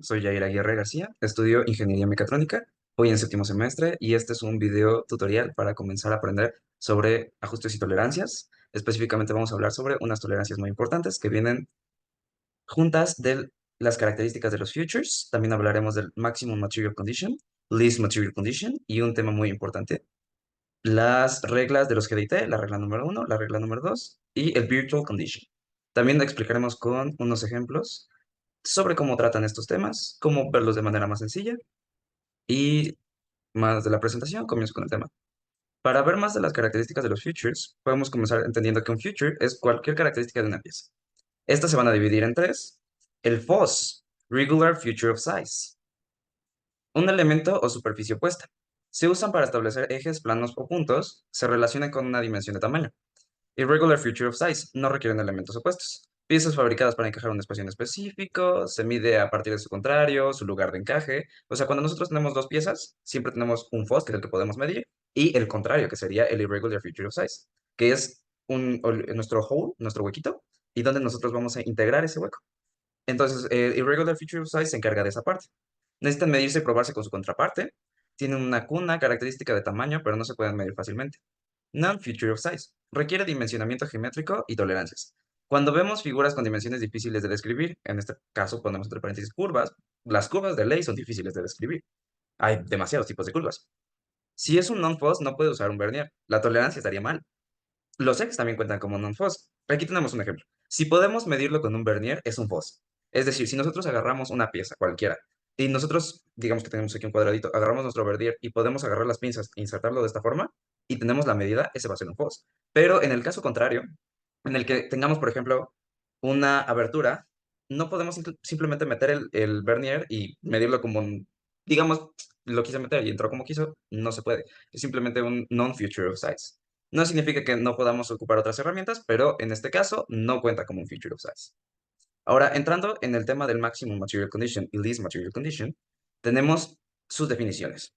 soy Yair Aguirre García, estudio Ingeniería Mecatrónica, voy en séptimo semestre y este es un video tutorial para comenzar a aprender sobre ajustes y tolerancias. Específicamente vamos a hablar sobre unas tolerancias muy importantes que vienen juntas de las características de los futures. También hablaremos del Maximum Material Condition, Least Material Condition y un tema muy importante, las reglas de los GDT, la regla número uno, la regla número 2 y el Virtual Condition. También explicaremos con unos ejemplos sobre cómo tratan estos temas, cómo verlos de manera más sencilla y más de la presentación, comienzo con el tema. Para ver más de las características de los futures, podemos comenzar entendiendo que un future es cualquier característica de una pieza. Estas se van a dividir en tres. El FOS, Regular Future of Size, un elemento o superficie opuesta. Se usan para establecer ejes, planos o puntos, se relacionan con una dimensión de tamaño. Irregular Future of Size, no requieren elementos opuestos. Piezas fabricadas para encajar un espacio en específico, se mide a partir de su contrario, su lugar de encaje. O sea, cuando nosotros tenemos dos piezas, siempre tenemos un FOS, que es el que podemos medir, y el contrario, que sería el Irregular Future of Size, que es nuestro hole, nuestro huequito, y donde nosotros vamos a integrar ese hueco. Entonces, el Irregular Future of Size se encarga de esa parte. Necesitan medirse y probarse con su contraparte. Tienen una característica de tamaño, pero no se pueden medir fácilmente. Non-Future of Size. Requiere dimensionamiento geométrico y tolerancias. Cuando vemos figuras con dimensiones difíciles de describir, en este caso ponemos entre paréntesis curvas, las curvas de ley son difíciles de describir. Hay demasiados tipos de curvas. Si es un non-FOS, no puede usar un vernier. La tolerancia estaría mal. Los X también cuentan como non-FOS. Aquí tenemos un ejemplo. Si podemos medirlo con un vernier, es un FOS. Es decir, si nosotros agarramos una pieza cualquiera y nosotros, digamos que tenemos aquí un cuadradito, agarramos nuestro vernier y podemos agarrar las pinzas e insertarlo de esta forma y tenemos la medida, ese va a ser un FOS. Pero en el caso contrario, en el que tengamos, por ejemplo, una abertura, no podemos simplemente meter el vernier y medirlo como, digamos, lo quise meter y entró como quiso, no se puede. Es simplemente un non-future of size. No significa que no podamos ocupar otras herramientas, pero en este caso no cuenta como un feature of size. Ahora, entrando en el tema del Maximum Material Condition y Least Material Condition, tenemos sus definiciones.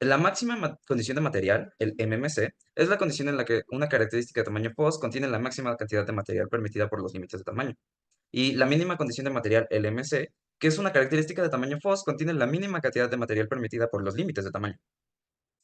La máxima condición de material, el MMC, es la condición en la que una característica de tamaño FOS contiene la máxima cantidad de material permitida por los límites de tamaño. Y la mínima condición de material, LMC, que es una característica de tamaño FOS, contiene la mínima cantidad de material permitida por los límites de tamaño.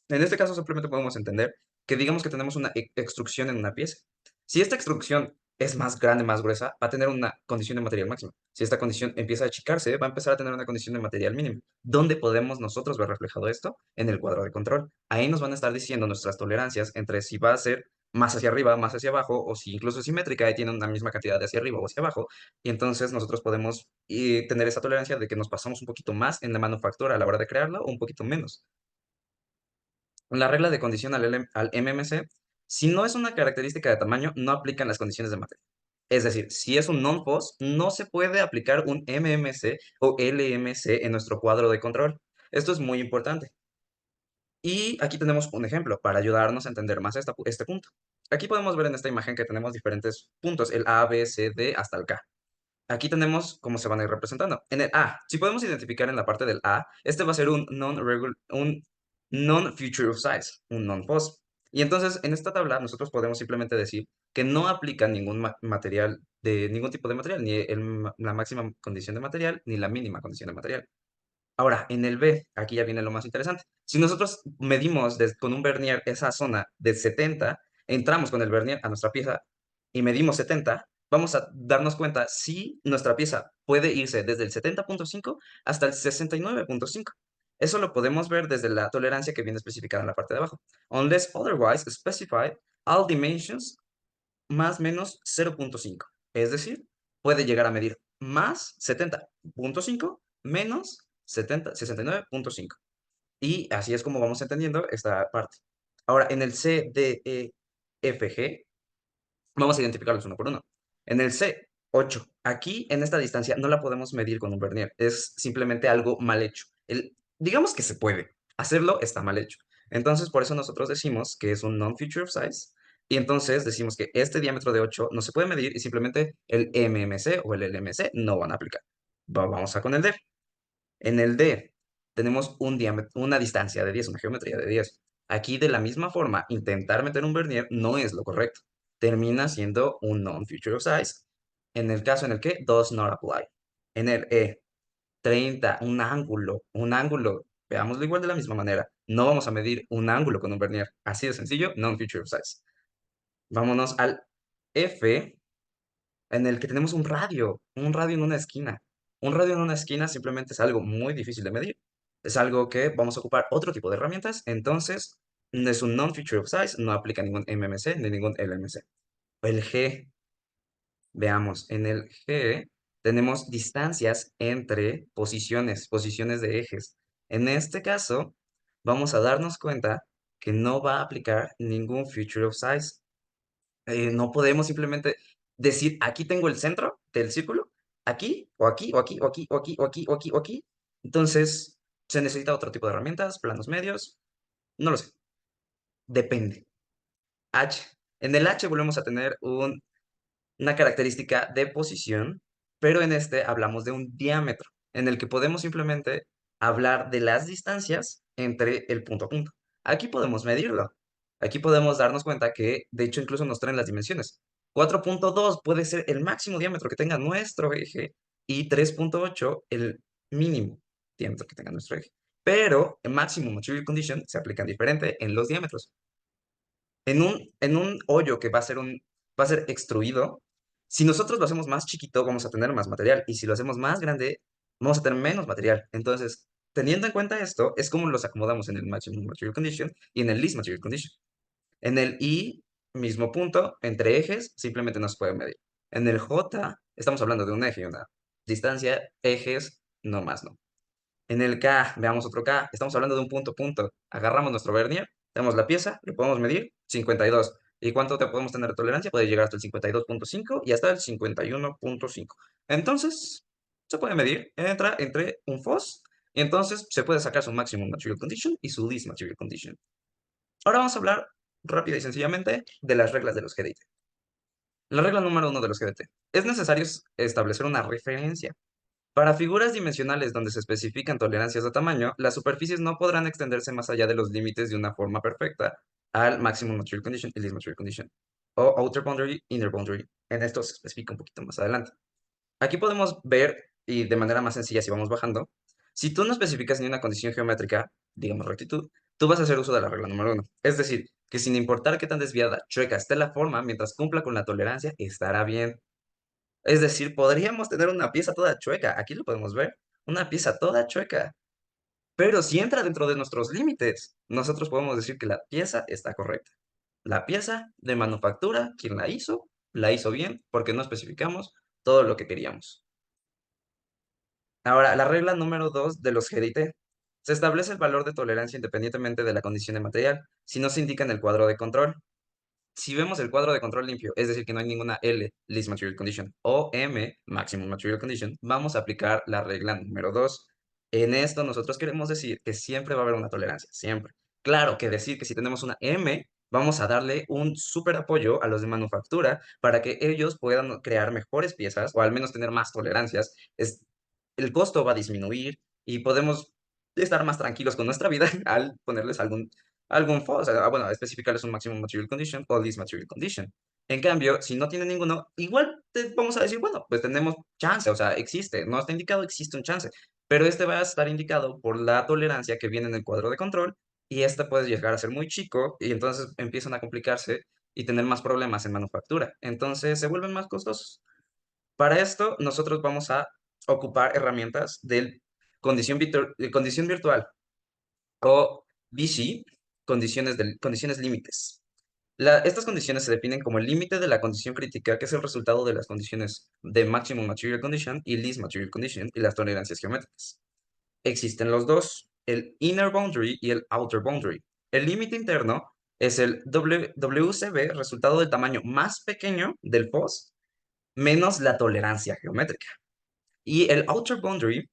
En este caso simplemente podemos entender que digamos que tenemos una extrusión en una pieza. Si esta extrusión es más grande, más gruesa, va a tener una condición de material máxima. Si esta condición empieza a achicarse, va a empezar a tener una condición de material mínimo. ¿Dónde podemos nosotros ver reflejado esto? En el cuadro de control. Ahí nos van a estar diciendo nuestras tolerancias entre si va a ser más hacia arriba, más hacia abajo, o si incluso es simétrica y tiene una misma cantidad de hacia arriba o hacia abajo. Y entonces nosotros podemos tener esa tolerancia de que nos pasamos un poquito más en la manufactura a la hora de crearla o un poquito menos. La regla de condición al MMC, si no es una característica de tamaño, no aplican las condiciones de materia. Es decir, si es un non-FOS, no se puede aplicar un MMC o LMC en nuestro cuadro de control. Esto es muy importante. Y aquí tenemos un ejemplo para ayudarnos a entender más este punto. Aquí podemos ver en esta imagen que tenemos diferentes puntos, el A, B, C, D hasta el K. Aquí tenemos cómo se van a ir representando. En el A, si podemos identificar en la parte del A, este va a ser un non-future of size, un non-FOS. Y entonces, en esta tabla, nosotros podemos simplemente decir que no aplica ningún material, de ningún tipo de material, ni la máxima condición de material, ni la mínima condición de material. Ahora, en el B, aquí ya viene lo más interesante. Si nosotros medimos con un vernier esa zona de 70, entramos con el vernier a nuestra pieza y medimos 70, vamos a darnos cuenta si nuestra pieza puede irse desde el 70.5 hasta el 69.5. Eso lo podemos ver desde la tolerancia que viene especificada en la parte de abajo. Unless otherwise specified, all dimensions más menos 0.5. Es decir, puede llegar a medir más 70.5 menos 69.5. Y así es como vamos entendiendo esta parte. Ahora, en el C, D, E, F, G, vamos a identificarlos uno por uno. En el C, 8. Aquí, en esta distancia, no la podemos medir con un vernier. Es simplemente algo mal hecho. Digamos que se puede. Hacerlo está mal hecho. Entonces, por eso nosotros decimos que es un non-feature of size. Y entonces decimos que este diámetro de 8 no se puede medir y simplemente el MMC o el LMC no van a aplicar. Vamos a con el D. En el D tenemos una distancia de 10, una geometría de 10. Aquí de la misma forma, intentar meter un vernier no es lo correcto. Termina siendo un non-feature of size. En el caso en el que does not apply. En el E, 30, un ángulo. Veámoslo igual de la misma manera. No vamos a medir un ángulo con un vernier. Así de sencillo, non-feature of size. Vámonos al F, en el que tenemos un radio en una esquina. Un radio en una esquina simplemente es algo muy difícil de medir. Es algo que vamos a ocupar otro tipo de herramientas, entonces es un non-feature of size, no aplica ningún MMC ni ningún LMC. El G, veamos, en el G tenemos distancias entre posiciones de ejes. En este caso, vamos a darnos cuenta que no va a aplicar ningún feature of size. No podemos simplemente decir, aquí tengo el centro del círculo, aquí, o aquí, o aquí, o aquí, o aquí, o aquí, o aquí, o aquí. Entonces, se necesita otro tipo de herramientas, planos medios, no lo sé, depende. H. En el H volvemos a tener una característica de posición, pero en este hablamos de un diámetro, en el que podemos simplemente hablar de las distancias entre el punto a punto. Aquí podemos medirlo. Aquí podemos darnos cuenta que, de hecho, incluso nos traen las dimensiones. 4.2 puede ser el máximo diámetro que tenga nuestro eje y 3.8 el mínimo diámetro que tenga nuestro eje. Pero el máximo material condition se aplican diferente en los diámetros. En un hoyo que va a ser extruido, si nosotros lo hacemos más chiquito, vamos a tener más material, y si lo hacemos más grande, vamos a tener menos material. Entonces, teniendo en cuenta esto, es como los acomodamos en el Maximum Material Condition y en el Least Material Condition. En el I, mismo punto, entre ejes, simplemente no se puede medir. En el J, estamos hablando de un eje y una distancia, ejes, no más, no. En el K, veamos otro K, estamos hablando de un punto, punto. Agarramos nuestro vernier, tenemos la pieza, lo podemos medir, 52. ¿Y cuánto te podemos tener de tolerancia? Puede llegar hasta el 52.5 y hasta el 51.5. Entonces, se puede medir, entra entre un FOS, y entonces se puede sacar su Maximum Material Condition y su Least Material Condition. Ahora vamos a hablar rápida y sencillamente de las reglas de los GDT. La regla número 1 de los GDT. Es necesario establecer una referencia. Para figuras dimensionales donde se especifican tolerancias de tamaño, las superficies no podrán extenderse más allá de los límites de una forma perfecta al Maximum Material Condition y Least Material Condition, o Outer Boundary, Inner Boundary. En esto se especifica un poquito más adelante. Aquí podemos ver, y de manera más sencilla si vamos bajando, si tú no especificas ni una condición geométrica, digamos rectitud, tú vas a hacer uso de la regla número 1. Es decir, que sin importar qué tan desviada, chueca esté la forma, mientras cumpla con la tolerancia, estará bien. Es decir, podríamos tener una pieza toda chueca, aquí lo podemos ver, una pieza toda chueca, pero si entra dentro de nuestros límites, nosotros podemos decir que la pieza está correcta. La pieza de manufactura, quien la hizo bien porque no especificamos todo lo que queríamos. Ahora, la regla número 2 de los GDT. Se establece el valor de tolerancia independientemente de la condición de material, si no se indica en el cuadro de control. Si vemos el cuadro de control limpio, es decir, que no hay ninguna L, Least Material Condition, o M, Maximum Material Condition, vamos a aplicar la regla número 2. En esto nosotros queremos decir que siempre va a haber una tolerancia, siempre. Claro que decir que si tenemos una M, vamos a darle un súper apoyo a los de manufactura para que ellos puedan crear mejores piezas o al menos tener más tolerancias. El costo va a disminuir y podemos estar más tranquilos con nuestra vida al ponerles algún FOS, o sea, bueno, especificarles un Maximum Material Condition o Least Material Condition. En cambio, si no tiene ninguno, igual vamos a decir, bueno, pues tenemos chance, o sea, existe, no está indicado, existe un chance, pero este va a estar indicado por la tolerancia que viene en el cuadro de control y este puede llegar a ser muy chico y entonces empiezan a complicarse y tener más problemas en manufactura. Entonces se vuelven más costosos. Para esto, nosotros vamos a ocupar herramientas de condición virtual o BC, condiciones límites. Estas condiciones se definen como el límite de la condición crítica, que es el resultado de las condiciones de Maximum Material Condition y Least Material Condition y las tolerancias geométricas. Existen los dos, el Inner Boundary y el Outer Boundary. El límite interno es el WCB, resultado del tamaño más pequeño del FOS, menos la tolerancia geométrica. Y el Outer Boundary,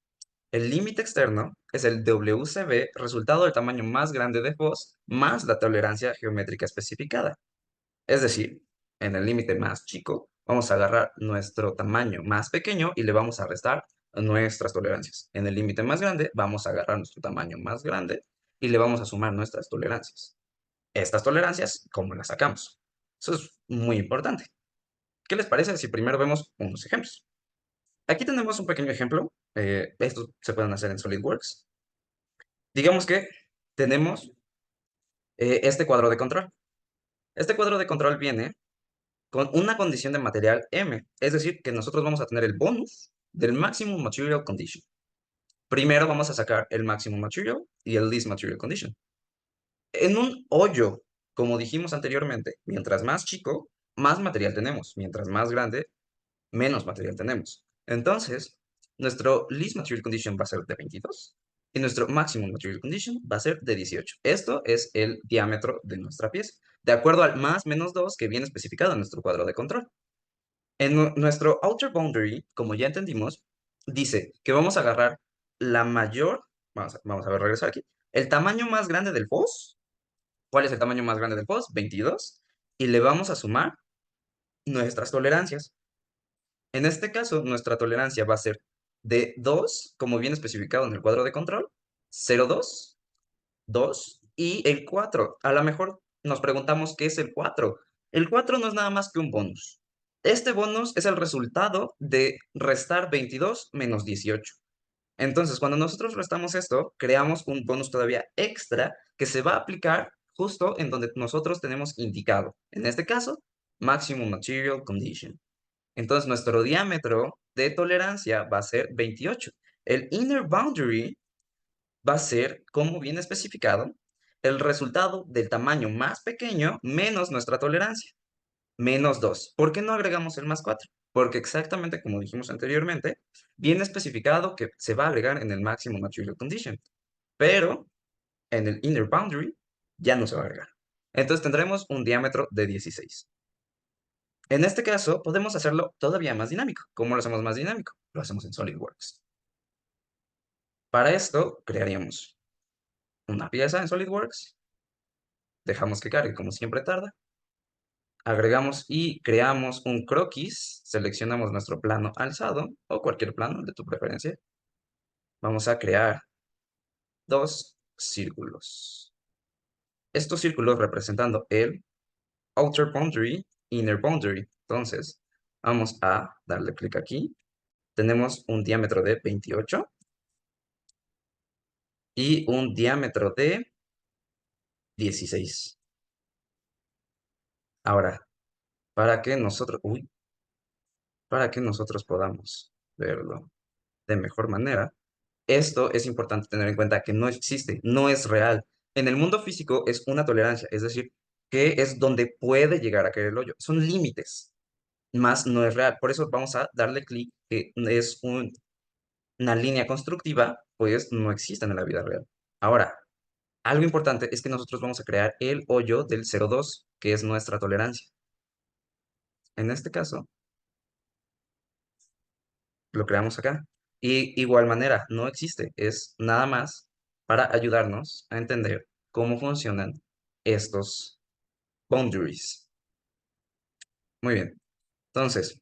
el límite externo, es el WCB, resultado del tamaño más grande de FOS, más la tolerancia geométrica especificada. Es decir, en el límite más chico, vamos a agarrar nuestro tamaño más pequeño y le vamos a restar nuestras tolerancias. En el límite más grande, vamos a agarrar nuestro tamaño más grande y le vamos a sumar nuestras tolerancias. Estas tolerancias, ¿cómo las sacamos? Eso es muy importante. ¿Qué les parece si primero vemos unos ejemplos? Aquí tenemos un pequeño ejemplo Estos se pueden hacer en SolidWorks. Digamos que tenemos este cuadro de control. Este cuadro de control viene con una condición de material M, es decir, que nosotros vamos a tener el bonus del Maximum Material Condition. Primero vamos a sacar el Maximum Material y el Least Material Condition. En un hoyo, como dijimos anteriormente, mientras más chico, más material tenemos. Mientras más grande, menos material tenemos. Entonces, nuestro Least Material Condition va a ser de 22 y nuestro Maximum Material Condition va a ser de 18. Esto es el diámetro de nuestra pieza, de acuerdo al más menos 2 que viene especificado en nuestro cuadro de control. En nuestro outer boundary, como ya entendimos, dice que vamos a agarrar la mayor, vamos a ver, regresar aquí, el tamaño más grande del foss. ¿Cuál es el tamaño más grande del foss? 22. Y le vamos a sumar nuestras tolerancias. En este caso, nuestra tolerancia va a ser de 2, como viene especificado en el cuadro de control, 0,2, 2 y el 4. A lo mejor nos preguntamos qué es el 4. El 4 no es nada más que un bonus. Este bonus es el resultado de restar 22 menos 18. Entonces, cuando nosotros restamos esto, creamos un bonus todavía extra que se va a aplicar justo en donde nosotros tenemos indicado. En este caso, Maximum Material Condition. Entonces, nuestro diámetro de tolerancia va a ser 28. El inner boundary va a ser, como viene especificado, el resultado del tamaño más pequeño menos nuestra tolerancia, menos 2. ¿Por qué no agregamos el más 4? Porque exactamente como dijimos anteriormente, viene especificado que se va a agregar en el Maximum Material Condition, pero en el inner boundary ya no se va a agregar. Entonces tendremos un diámetro de 16. En este caso, podemos hacerlo todavía más dinámico. ¿Cómo lo hacemos más dinámico? Lo hacemos en SolidWorks. Para esto, crearíamos una pieza en SolidWorks, dejamos que cargue como siempre tarda, agregamos y creamos un croquis, seleccionamos nuestro plano alzado o cualquier plano de tu preferencia. Vamos a crear dos círculos. Estos círculos representando el outer boundary, inner boundary. Entonces, vamos a darle clic aquí. Tenemos un diámetro de 28 y un diámetro de 16. Ahora, para que nosotros podamos verlo de mejor manera, esto es importante tener en cuenta que no existe, no es real. En el mundo físico es una tolerancia, es decir, que es donde puede llegar a caer el hoyo. Son límites, más no es real. Por eso vamos a darle clic, que es una línea constructiva, pues no existen en la vida real. Ahora, algo importante es que nosotros vamos a crear el hoyo del 0,2, que es nuestra tolerancia. En este caso, lo creamos acá. Y igual manera, no existe, es nada más para ayudarnos a entender cómo funcionan estos boundaries. Muy bien. Entonces,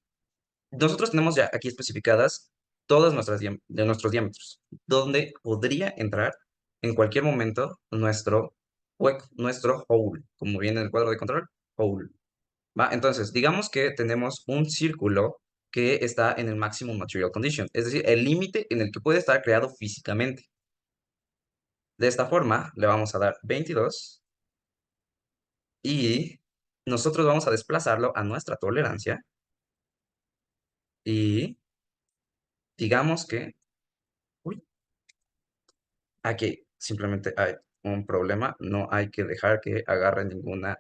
nosotros tenemos ya aquí especificadas todas de nuestros diámetros, donde podría entrar en cualquier momento nuestro hueco, nuestro hole, como viene en el cuadro de control, hole. ¿Va? Entonces, digamos que tenemos un círculo que está en el Maximum Material Condition, es decir, el límite en el que puede estar creado físicamente. De esta forma, le vamos a dar 22 y nosotros vamos a desplazarlo a nuestra tolerancia y digamos que, uy, aquí simplemente hay un problema, no hay que dejar que agarre ningún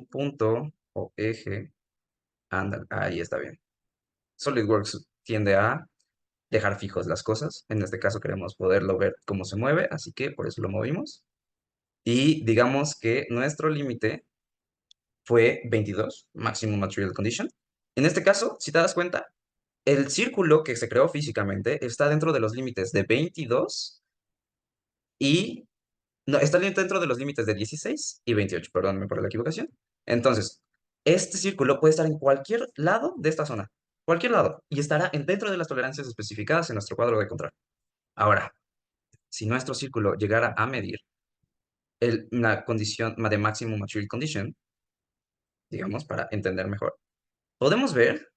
punto o eje. Anda, ahí está bien. SolidWorks tiende a dejar fijos las cosas. En este caso queremos poderlo ver cómo se mueve, así que por eso lo movimos. Y digamos que nuestro límite fue 22, Maximum Material Condition. En este caso, si te das cuenta, el círculo que se creó físicamente está dentro de los límites de 22 y... No, está dentro de los límites de 16 y 28, perdóname por la equivocación. Entonces, este círculo puede estar en cualquier lado de esta zona, cualquier lado, y estará dentro de las tolerancias especificadas en nuestro cuadro de control. Ahora, si nuestro círculo llegara a medir una condición de maximum material condition, digamos, para entender mejor, podemos ver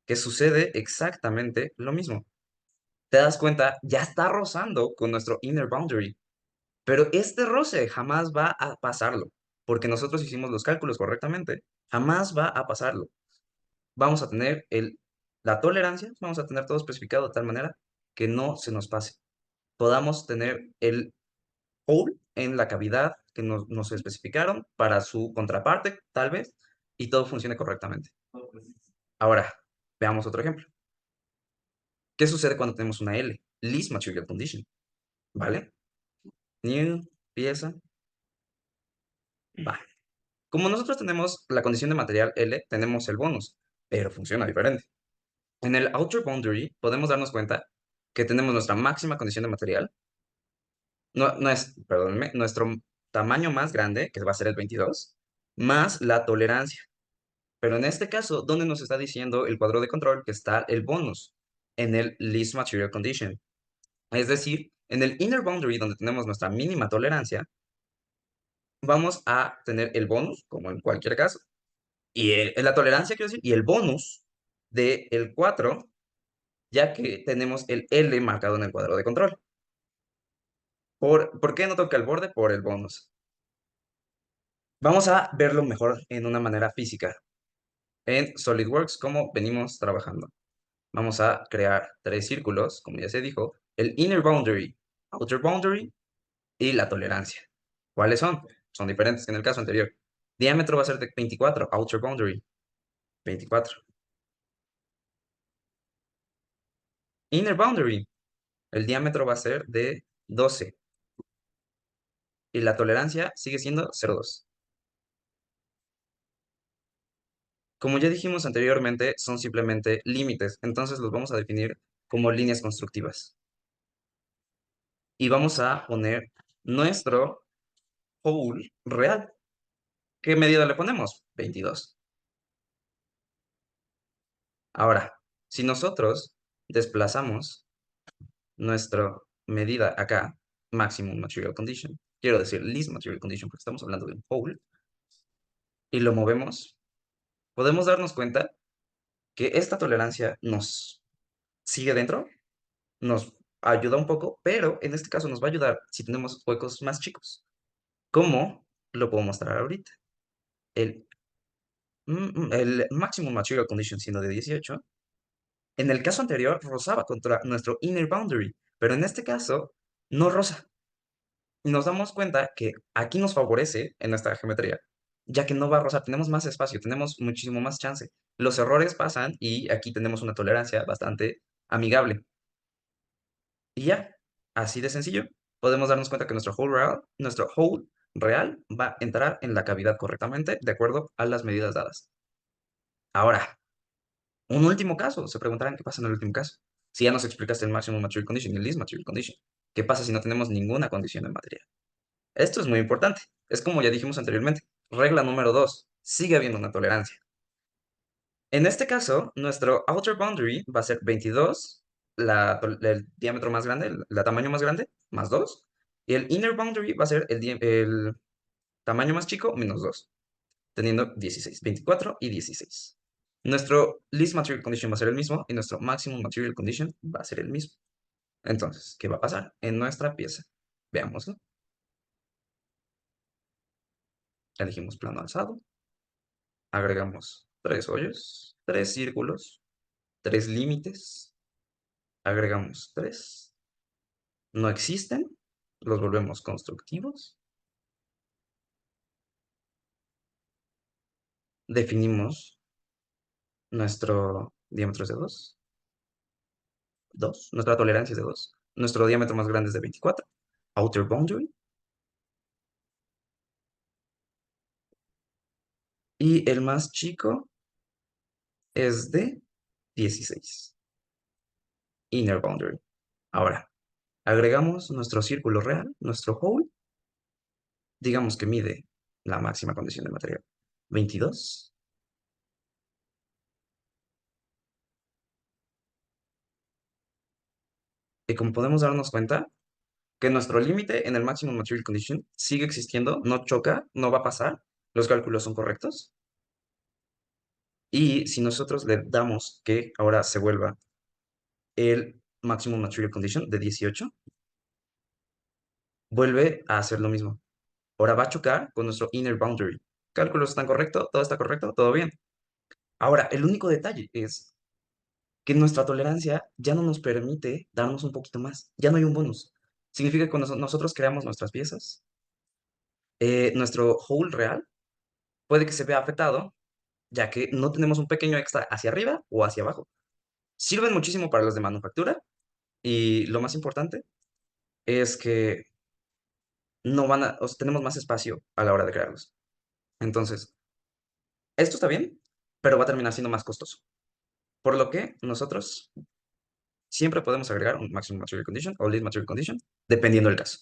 que sucede exactamente lo mismo. Te das cuenta, ya está rozando con nuestro inner boundary, pero este roce jamás va a pasarlo, porque nosotros hicimos los cálculos correctamente. Jamás va a pasarlo. Vamos a tener la tolerancia, vamos a tener todo especificado de tal manera que no se nos pase. Podamos tener el hole en la cavidad que nos especificaron para su contraparte, tal vez, y todo funcione correctamente. Ahora, veamos otro ejemplo. ¿Qué sucede cuando tenemos una L? Least Material Condition, ¿vale? New, pieza, va. Como nosotros tenemos la condición de material L, tenemos el bonus, pero funciona diferente. En el Outer Boundary podemos darnos cuenta que tenemos nuestra máxima condición de material, no es, perdónenme, nuestro tamaño más grande, que va a ser el 22, más la tolerancia. Pero en este caso, ¿dónde nos está diciendo el cuadro de control que está el bonus? En el Least Material Condition. Es decir, en el Inner Boundary, donde tenemos nuestra mínima tolerancia, vamos a tener el bonus, como en cualquier caso, y la tolerancia, quiero decir, y el bonus del 4, ya que tenemos el L marcado en el cuadro de control. ¿Por qué no toca el borde? Por el bonus. Vamos a verlo mejor en una manera física, en SolidWorks, como venimos trabajando. Vamos a crear 3 círculos, como ya se dijo, el Inner Boundary, Outer Boundary y la tolerancia. ¿Cuáles son? Son diferentes que en el caso anterior. Diámetro va a ser de 24, Outer Boundary, 24. Inner Boundary, el diámetro va a ser de 12 y la tolerancia sigue siendo 0,2. Como ya dijimos anteriormente, son simplemente límites, entonces los vamos a definir como líneas constructivas. Y vamos a poner nuestro hole real. ¿Qué medida le ponemos? 22. Ahora, si nosotros desplazamos nuestra medida acá, Maximum Material Condition, quiero decir Least Material Condition porque estamos hablando de un hole, y lo movemos, podemos darnos cuenta que esta tolerancia nos sigue dentro, nos ayuda un poco, pero en este caso nos va a ayudar si tenemos huecos más chicos. ¿Cómo? Lo puedo mostrar ahorita. El, el Maximum Material Condition siendo de 18, en el caso anterior rozaba contra nuestro Inner Boundary, pero en este caso no roza. Y nos damos cuenta que aquí nos favorece en nuestra geometría, ya que no va a rozar, tenemos más espacio, tenemos muchísimo más chance. Los errores pasan y aquí tenemos una tolerancia bastante amigable. Y ya, así de sencillo, podemos darnos cuenta que nuestro hole real va a entrar en la cavidad correctamente de acuerdo a las medidas dadas. Ahora, un último caso, se preguntarán qué pasa en el último caso. Si ya nos explicaste el Maximum Material Condition y el Least Material Condition, ¿qué pasa si no tenemos ninguna condición en material? Esto es muy importante. Es como ya dijimos anteriormente. Regla número 2. Sigue habiendo una tolerancia. En este caso, nuestro outer boundary va a ser 22, el diámetro más grande, el tamaño más grande, más 2. Y el inner boundary va a ser el tamaño más chico, menos 2, teniendo 16, 24 y 16. Nuestro least material condition va a ser el mismo y nuestro maximum material condition va a ser el mismo. Entonces, ¿qué va a pasar en nuestra pieza? Veámoslo. Elegimos plano alzado. Agregamos 3 hoyos, 3 círculos, 3 límites. Agregamos 3. No existen. Los volvemos constructivos. Definimos nuestro diámetro es de 2. 2. Nuestra tolerancia es de 2. Nuestro diámetro más grande es de 24. Outer boundary. Y el más chico es de 16. Inner boundary. Ahora, agregamos nuestro círculo real, nuestro hole. Digamos que mide la máxima condición de material. 22. Y como podemos darnos cuenta, que nuestro límite en el Maximum Material Condition sigue existiendo, no choca, no va a pasar, los cálculos son correctos. Y si nosotros le damos que ahora se vuelva el Maximum Material Condition de 18, vuelve a hacer lo mismo. Ahora va a chocar con nuestro inner boundary. Cálculos están correctos, todo está correcto, todo bien. Ahora, el único detalle es que nuestra tolerancia ya no nos permite darnos un poquito más. Ya no hay un bonus. Significa que cuando nosotros creamos nuestras piezas, nuestro hole real puede que se vea afectado, ya que no tenemos un pequeño extra hacia arriba o hacia abajo. Sirven muchísimo para los de manufactura y lo más importante es que no van a, o sea, tenemos más espacio a la hora de crearlos. Entonces, esto está bien, pero va a terminar siendo más costoso. Por lo que nosotros siempre podemos agregar un maximum material condition o least material condition, dependiendo del caso.